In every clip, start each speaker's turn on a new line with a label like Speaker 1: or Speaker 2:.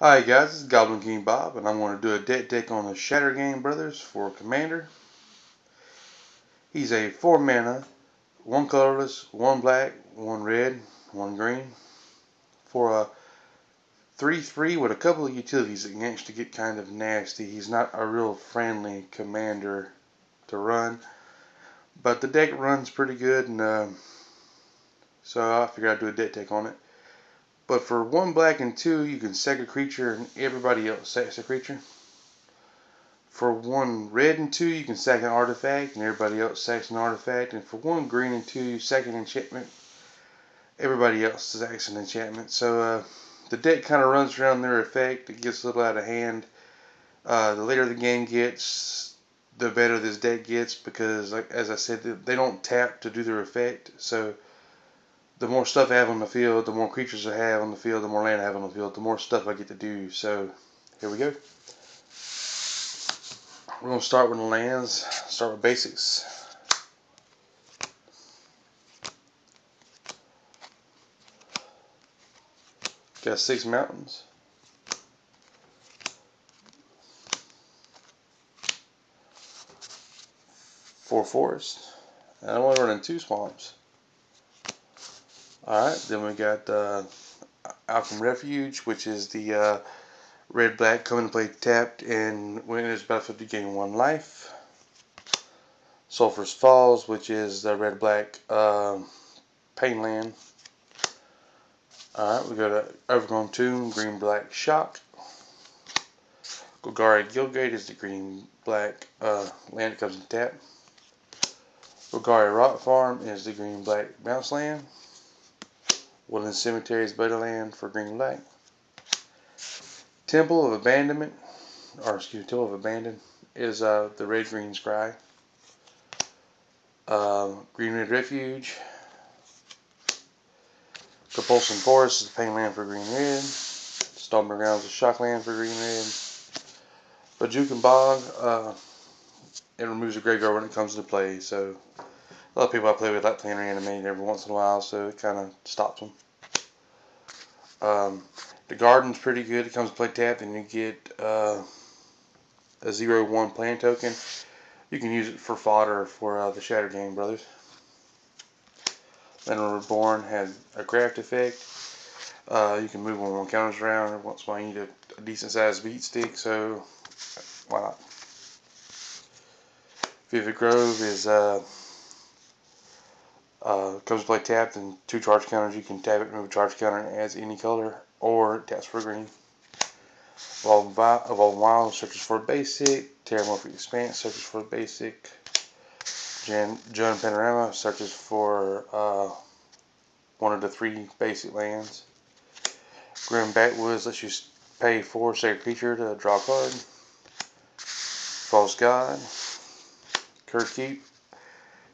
Speaker 1: Hi guys, this is Goblin King Bob, and I'm going to do a deck on the Shattergang Brothers for Commander. He's a 4 mana, 1 colorless, 1 black, 1 red, 1 green, for a 3/3 with a couple of utilities that can actually get kind of nasty. He's not a real friendly commander to run, but the deck runs pretty good, and so I figured I'd do a deck on it. But for 1 black and 2, you can sack a creature and everybody else sacks a creature. For 1 red and 2, you can sack an artifact and everybody else sacks an artifact. And for 1 green and 2, you sack an enchantment. Everybody else sacks an enchantment. So the deck kind of runs around their effect. It gets a little out of hand. The later the game gets, the better this deck gets because, like as I said, they don't tap to do their effect. So the more stuff I have on the field, the more creatures I have on the field, the more land I have on the field, the more stuff I get to do. So here we go. We're going to start with the lands, start with basics. Got 6 mountains, 4 forests, and I'm only running 2 swamps. Alright, then we got Alchem Refuge, which is the red-black coming to play tapped, and when it is battlefield you gain 1 life. Sulphur's Falls, which is the red-black pain land. Alright, we go to Overgrown Tomb, green-black shock. Golgari Guildgate is the green-black land that comes in tap. Golgari Rock Farm is the green-black bounce land. Woodland Cemetery is beta land for green-black. Temple of Abandon is the red-green scry. Green-red Refuge. Compulsion Forest is the pain land for green-red. Stomping Grounds is shock land for green-red. Bajukan Bog, it removes a graveyard when it comes to play, so a lot of people I play with like playing Reanimated every once in a while, so it kind of stops them. The Garden's pretty good. It comes to play tapped, and you get a 0/1 plant token. You can use it for fodder for the Shattergang Brothers. Then Reborn has a craft effect. You can move on 1 counters around. Every once in a while you need a decent sized beat stick, so why not? Vivid Grove is comes to play tapped, and 2 charge counters. You can tap it, move a charge counter, and it adds any color, or it taps for green. Evolve Wild searches for a basic. Terramorphic Expanse searches for a basic. Jun Panorama searches for 1 of the 3 basic lands. Grim Backwoods lets you pay 4 sacred creature to draw a card. False God. Curve Keep.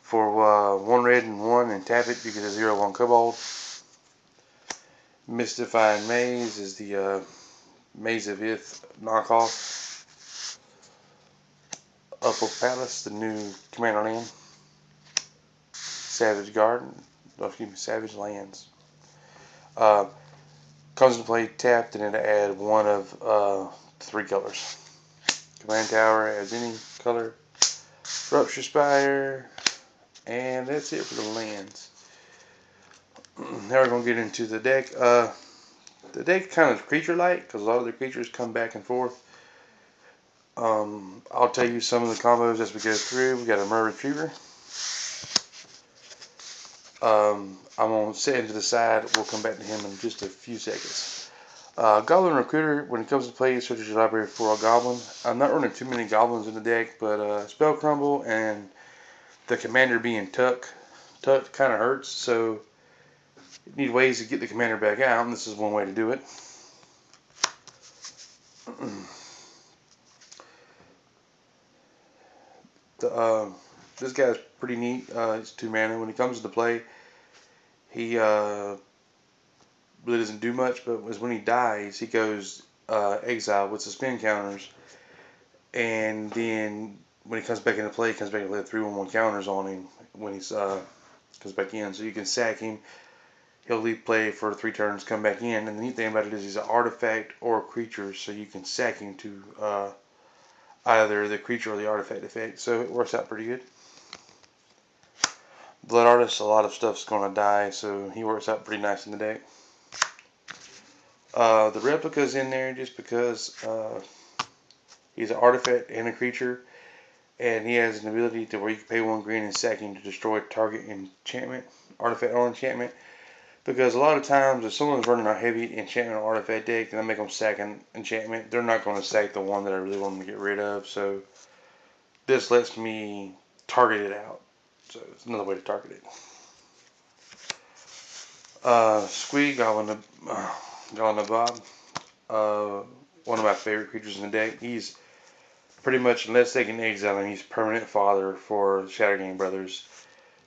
Speaker 1: For 1 red and 1 and tap it, you get a 0/1 Kobold. Mystifying Maze is the Maze of Ith knockoff. Upper Palace, the new commander land. Savage Lands. Comes to play tapped, and it'll add 1 of 3 colors. Command Tower adds any color. Rupture Spire. And that's it for the lands. Now we're going to get into the deck. The deck kind of creature-like because a lot of the creatures come back and forth. I'll tell you some of the combos as we go through. We got a Murder Retriever. I'm going to set him to the side. We'll come back to him in just a few seconds. Goblin Recruiter, when it comes to play, searches your library for a goblin. I'm not running too many goblins in the deck, but Spell Crumble and the commander being tucked kind of hurts, so you need ways to get the commander back out, and this is one way to do it. This guy's pretty neat. He's 2 mana. When he comes into play, he really doesn't do much, but when he dies, he goes exile with suspend counters, and then when he comes back into play, he comes back and let 3/1 counters on him when he's comes back in, so you can sack him. He'll leave play for 3 turns, come back in, and the neat thing about it is he's an artifact or a creature, so you can sack him to either the creature or the artifact effect, so it works out pretty good. Blood Artist, a lot of stuff's going to die, so he works out pretty nice in the deck. The replica's in there just because he's an artifact and a creature, and he has an ability to where you can pay 1 green and sack him to destroy target enchantment, artifact or enchantment. Because a lot of times, if someone's running a heavy enchantment or artifact deck, and I make them sack an enchantment, they're not going to sack the one that I really want them to get rid of. So this lets me target it out. So it's another way to target it. Squee, Goblin of Bob, one of my favorite creatures in the deck. He's pretty much, unless they can exile him, he's permanent fodder for Shattergang Brothers.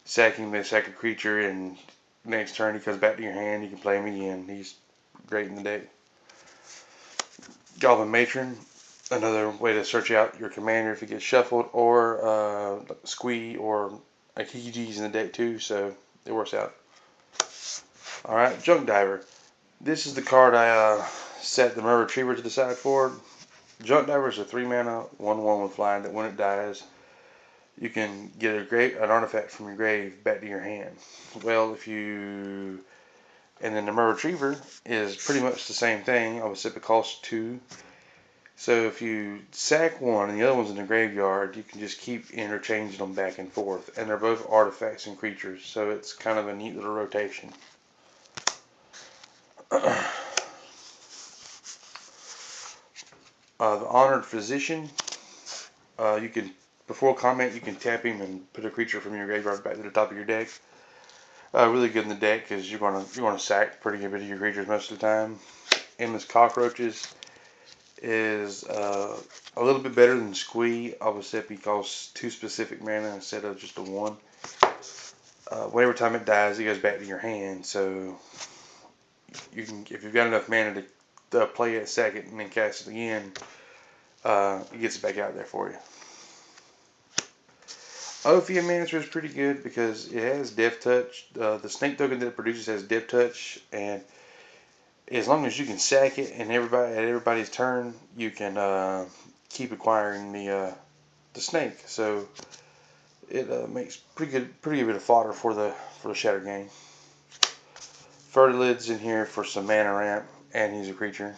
Speaker 1: Sack him, they sack a creature, and next turn he comes back to your hand. You can play him again. He's great in the deck. Goblin Matron, another way to search out your commander if it gets shuffled, or Squee or Akiji's in the deck too, so it works out. Alright, Junk Diver. This is the card I set the Murder Retriever to the side for. Junk Diver is a 3 mana, 1/1 with flying that when it dies, you can get an artifact from your grave back to your hand. Well, and then the Murder Retriever is pretty much the same thing, except it costs 2. So if you sack one and the other one's in the graveyard, you can just keep interchanging them back and forth. And they're both artifacts and creatures, so it's kind of a neat little rotation. The Honored Physician, you can, before combat, you can tap him and put a creature from your graveyard back to the top of your deck. Really good in the deck because you're gonna sack pretty good bit of your creatures most of the time. Endless Cockroaches is a little bit better than Squee, obviously if he costs 2 specific mana instead of just a 1. Whenever time it dies, it goes back to your hand, so you can, if you've got enough mana to play it, sack it, and then cast it again, it gets it back out there for you. Ophiomancer is pretty good because it has Death Touch. The snake token that it produces has Death Touch, and as long as you can sack it and at everybody's turn, you can keep acquiring the snake. So it makes pretty good bit of fodder for the Shattergang. Fertilid's in here for some mana ramp, and he's a creature.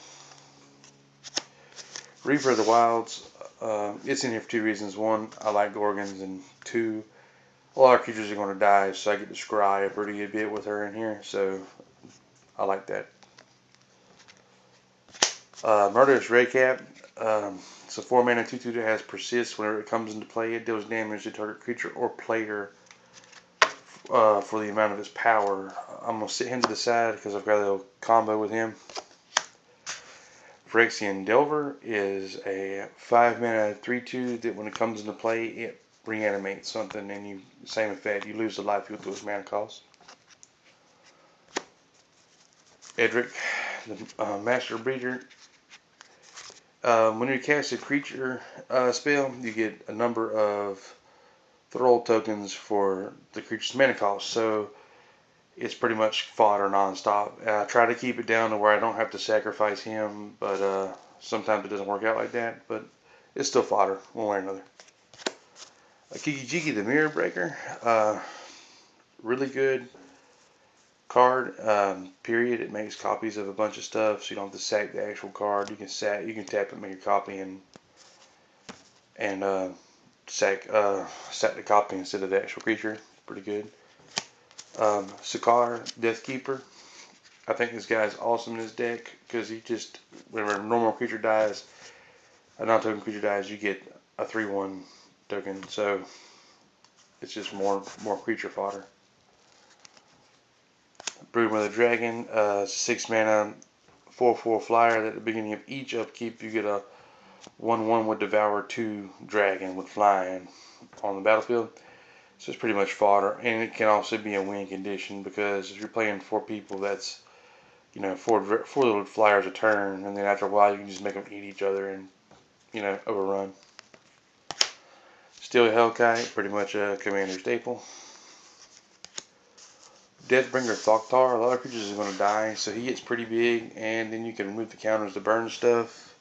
Speaker 1: Reaper of the Wilds, it's in here for 2 reasons. 1, I like Gorgons, and 2, a lot of creatures are going to die, so I get to scry a pretty good bit with her in here, so I like that. Murderous Raycap, it's a 4 mana 2/2 that has Persist. Whenever it comes into play, it deals damage to target creature or player for the amount of its power. I'm going to sit him to the side because I've got a little combo with him. Phyrexian Delver is a 5 mana 3/2 that when it comes into play, it reanimates something, and same effect, you lose the life equal to its mana cost. Edric, the Master Breeder. When you cast a creature spell, you get a number of Thrall tokens for the creature's mana cost, so it's pretty much fodder non-stop. I try to keep it down to where I don't have to sacrifice him, but sometimes it doesn't work out like that, but it's still fodder one way or another. Kiki-Jiki, the Mirror Breaker, really good card, period. It makes copies of a bunch of stuff, so you don't have to sack the actual card. You can tap it, make a copy, and sack the copy instead of the actual creature. Pretty good. Sakar, Deathkeeper. I think this guy is awesome in his deck because whenever a normal creature dies, a non-token creature dies, you get a 3/1 token. So it's just more creature fodder. Brood with a Dragon, 6 mana, 4/4 flyer that at the beginning of each upkeep you get a 1/1 with Devour 2 dragon with flying on the battlefield. So it's pretty much fodder, and it can also be a win condition because if you're playing 4 people, that's 4 little flyers a turn, and then after a while you can just make them eat each other and overrun. Steel Hellkite, pretty much a commander staple. Deathbringer Thoktar. A lot of creatures are going to die, so he gets pretty big, and then you can remove the counters to burn stuff.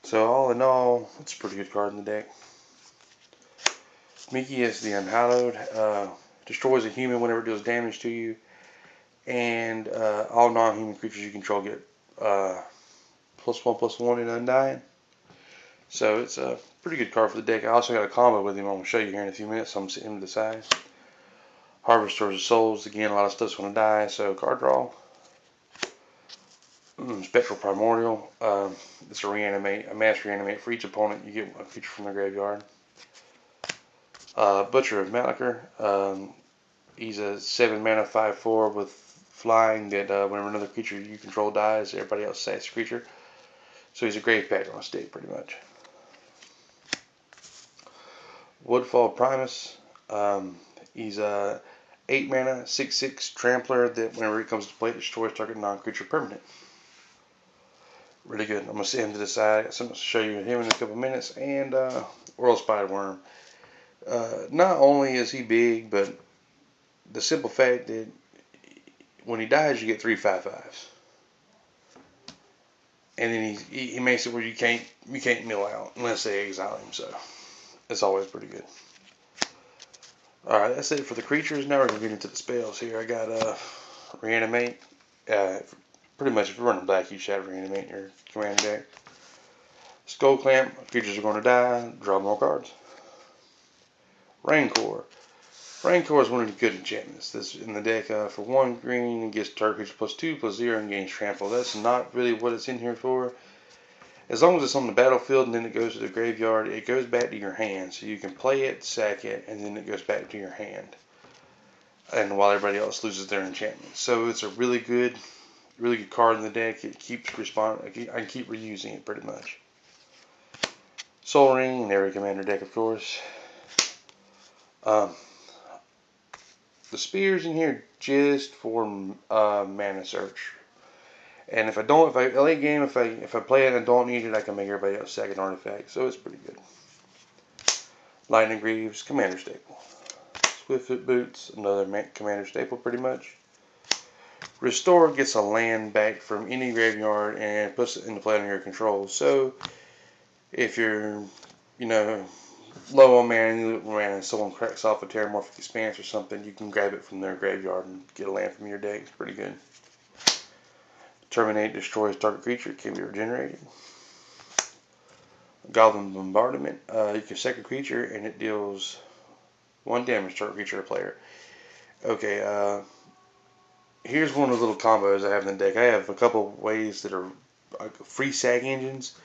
Speaker 1: So all in all, it's a pretty good card in the deck. Mickey is the Unhallowed. Destroys a human whenever it deals damage to you, and all non-human creatures you control get +1/+1 in Undying. So it's a pretty good card for the deck. I also got a combo with him I'm going to show you here in a few minutes, so I'm setting him to the side. Harvesters of Souls. Again, a lot of stuff's going to die, so card draw. Spectral Primordial. It's a reanimate, a mass reanimate. For each opponent, you get a creature from the graveyard. Butcher of Malachor. He's a 7 mana 5/4 with flying that whenever another creature you control dies, everybody else saves the creature. So he's a grave packer on a stick, pretty much. Woodfall Primus. He's a 8 mana 6/6 trampler that whenever it comes to play, destroys target non-creature permanent. Really good. I'm going to set him to the side. I got something to show you him in a couple minutes. And World Spider Worm. Not only is he big, but the simple fact that when he dies, you get 3/5/5s. And then he makes it where you can't mill out unless they exile him. So it's always pretty good. All right, that's it for the creatures. Now we're gonna get into the spells here. I got Reanimate. Pretty much if you're running black, you should have Reanimate in your commander deck. Skull Clamp. Creatures are going to die. Draw more cards. Rancor. Rancor is one of the good enchantments. This in the deck for 1 green and gets target creature +2/+0 and gains trample. That's not really what it's in here for. As long as it's on the battlefield and then it goes to the graveyard, it goes back to your hand. So you can play it, sack it, and then it goes back to your hand. And while everybody else loses their enchantment. So it's a really good card in the deck. It keeps responding. I can keep reusing it pretty much. Soul Ring in every commander deck, of course. The spears in here just for mana search. And if I late game, if I play it and I don't need it, I can make everybody else sack an artifact. So it's pretty good. Lightning Greaves, commander staple. Swiftfoot Boots, another commander staple, pretty much. Restore gets a land back from any graveyard and puts it into play under your control. So if you're, low on mana and someone cracks off a Terramorphic Expanse or something, you can grab it from their graveyard and get a land from your deck. It's pretty good. Terminate destroys target creature. It can be regenerated. Goblin Bombardment. You can sack a creature and it deals 1 damage to target creature or player. Okay, here's one of the little combos I have in the deck. I have a couple of ways that are free sack engines,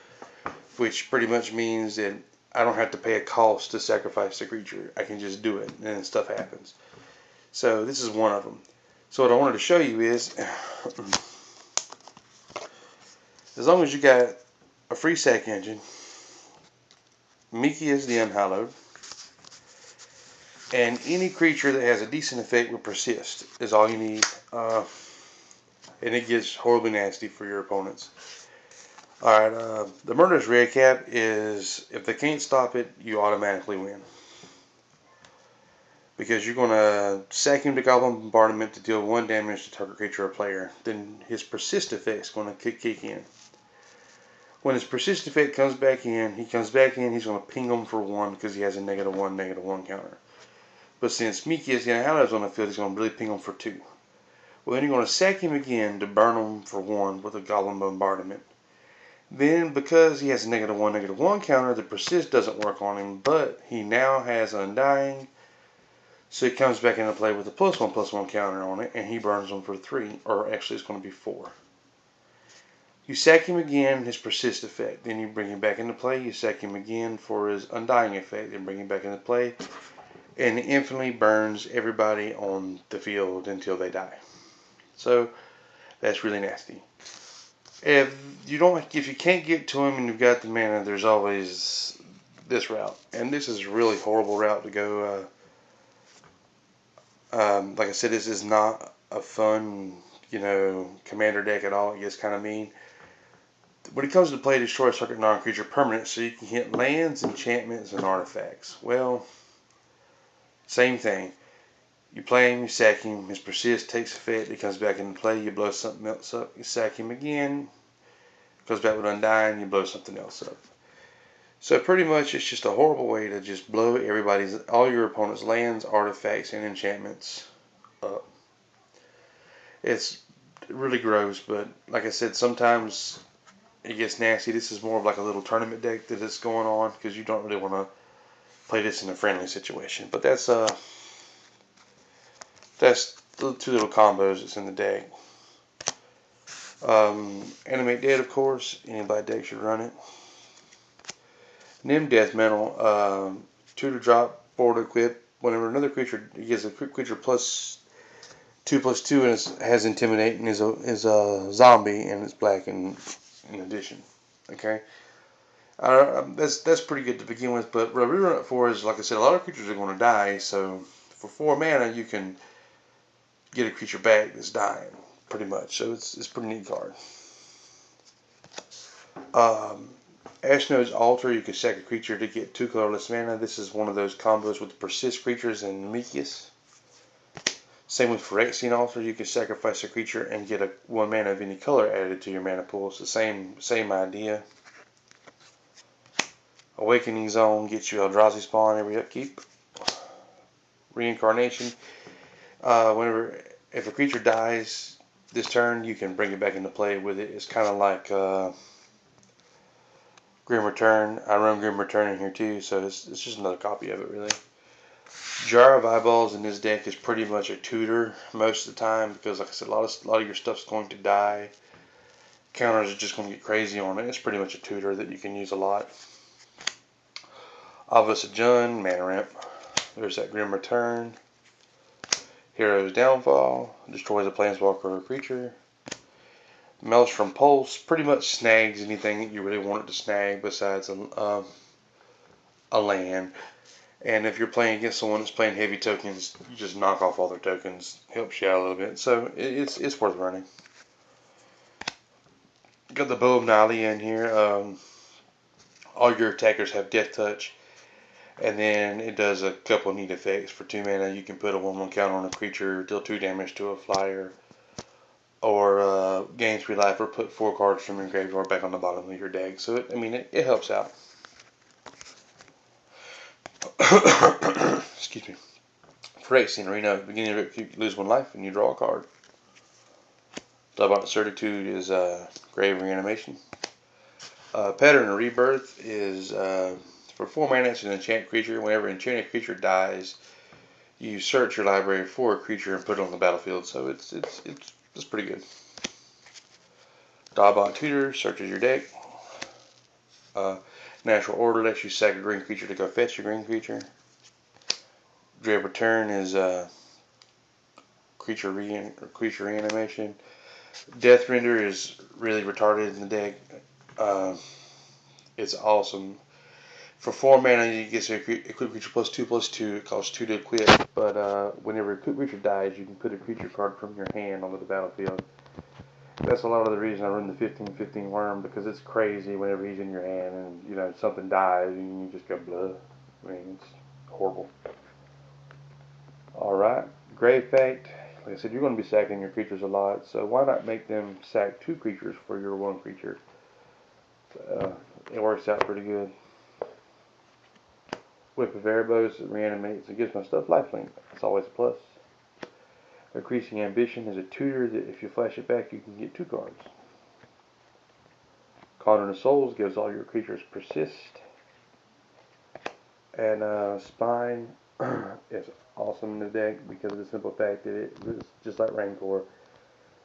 Speaker 1: which pretty much means that I don't have to pay a cost to sacrifice the creature. I can just do it, and then stuff happens. So this is one of them. So what I wanted to show you is, as long as you got a free sack engine, Mickey is the Unhallowed, and any creature that has a decent effect will persist is all you need. And it gets horribly nasty for your opponents. Alright, the Murderous Red Cap is, if they can't stop it, you automatically win. Because you're going to sack him to Goblin Bombardment to deal 1 damage to target creature or player. Then his Persist effect is going to kick in. When his Persist effect comes back in, he's going to ping him for 1 because he has a -1/-1 counter. But since Mickey is the Unhallowed on the field, he's going to really ping him for 2. Well, then you're going to sack him again to burn him for 1 with a Goblin Bombardment. Then, because he has a -1/-1 counter, the Persist doesn't work on him, but he now has Undying, so it comes back into play with a +1/+1 counter on it, and he burns him for 3, or actually it's going to be 4. You sack him again, his Persist effect, then you bring him back into play, you sack him again for his Undying effect, and bring him back into play, and it infinitely burns everybody on the field until they die. So, that's really nasty. If you can't get to him and you've got the mana, there's always this route, and this is a really horrible route to go. Like I said, this is not a fun, commander deck at all. It gets kind of mean. When it comes to play, destroy target non-creature permanent, so you can hit lands, enchantments, and artifacts. Well, same thing. You play him, you sack him, his persist takes effect, he comes back into play, you blow something else up, you sack him again, goes back with Undying, you blow something else up. So pretty much it's just a horrible way to just blow all your opponent's lands, artifacts, and enchantments up. It's really gross, but like I said, sometimes it gets nasty. This is more of like a little tournament deck that is going on because you don't really want to play this in a friendly situation. But that's the two little combos that's in the deck. Animate Dead, of course. Anybody deck should run it. Nim Death Metal, 2 to drop, 4 to equip. Whenever another creature gets a creature +2/+2 and has Intimidate and is a zombie and it's black in addition. Okay, that's pretty good to begin with. But what we run it for is, like I said, a lot of creatures are going to die. So for 4 mana, you can get a creature back that's dying, pretty much. So it's a pretty neat card. Ashnode's Altar, you can sack a creature to get 2 colorless mana. This is one of those combos with Persist creatures and Micius. Same with Phyrexian Altar, you can sacrifice a creature and get a 1 mana of any color added to your mana pool. It's the same idea. Awakening Zone gets you Eldrazi Spawn every upkeep. Reincarnation, if a creature dies this turn, you can bring it back into play with it. It's kind of like Grim Return. I run Grim Return in here too, so it's just another copy of it, really. Jar of Eyeballs in this deck is pretty much a tutor most of the time because, like I said, a lot of your stuff's going to die. Counters are just going to get crazy on it. It's pretty much a tutor that you can use a lot. Avos Ajun, Mana Ramp. There's that Grim Return. Hero's Downfall. Destroys a planeswalker or a creature. Maelstrom Pulse pretty much snags anything that you really want it to snag besides a land. And if you're playing against someone that's playing heavy tokens, you just knock off all their tokens. Helps you out a little bit. So it's worth running. Got the Bow of Nylea in here. All your attackers have Death Touch. And then it does a couple of neat effects. For 2 mana, you can put a 1/1 counter on a creature, deal 2 damage to a flyer, or gain 3 life, or put 4 cards from your graveyard back on the bottom of your deck. So, it helps out. Excuse me. Phyrexian Arena, beginning of it, you lose 1 life and you draw a card. Bloodbond Certitude is Grave Reanimation. Pattern of Rebirth is for 4 mana, it's an enchant creature. Whenever an enchanted creature dies, you search your library for a creature and put it on the battlefield. So it's pretty good. Daubot Tutor searches your deck. Natural Order lets you sack a green creature to go fetch your green creature. Dread Return is creature reanimation. Death Render is really retarded in the deck. It's awesome. For 4 mana, you get a equip creature +2/+2. It costs 2 to equip, but whenever a creature dies, you can put a creature card from your hand onto the battlefield. That's a lot of the reason I run the 15/15 Worm, because it's crazy whenever he's in your hand and something dies and you just go blah. It's horrible. Alright, Grave Fact. Like I said, you're going to be sacking your creatures a lot, so why not make them sack 2 creatures for your 1 creature? It works out pretty good. Whip of Erebos, it reanimates, it gives my stuff lifelink. That's always a plus. Increasing Ambition is a tutor that if you flash it back, you can get 2 cards. Cauldron of Souls gives all your creatures persist. And Spine is awesome in the deck because of the simple fact that it's just like Rancor.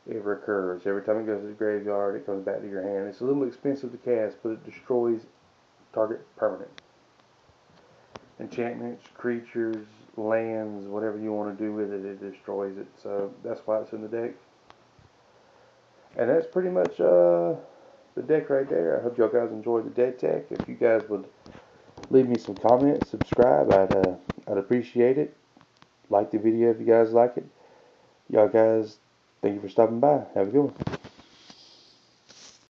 Speaker 1: It recurs. Every time it goes to the graveyard, it comes back to your hand. It's a little expensive to cast, but it destroys target permanent. Enchantments, creatures, lands, whatever you want to do with it, it destroys it. So that's why it's in the deck. And that's pretty much the deck right there. I hope y'all guys enjoyed the deck tech. If you guys would leave me some comments, subscribe, I'd appreciate it. Like the video if you guys like it. Y'all guys, thank you for stopping by. Have a good one.